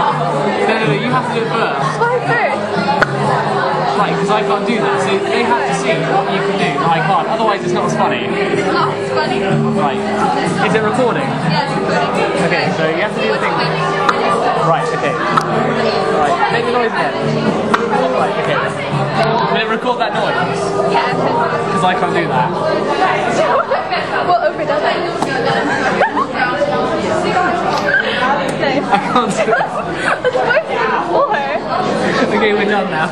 No, you have to do it first. Why first? Right, because I can't do that. So they have to see what you can do, and I can't. Otherwise, it's not as funny. It's not as funny. Right. Is it recording? Yeah, it's recording. Okay, so you have to do the thing. Right, okay. Right, make the noise again. Right, okay. Will it record that noise? Yeah, Because I can't do that. we'll overdub it. I can't do it. That's what I said before. Okay, we're done now.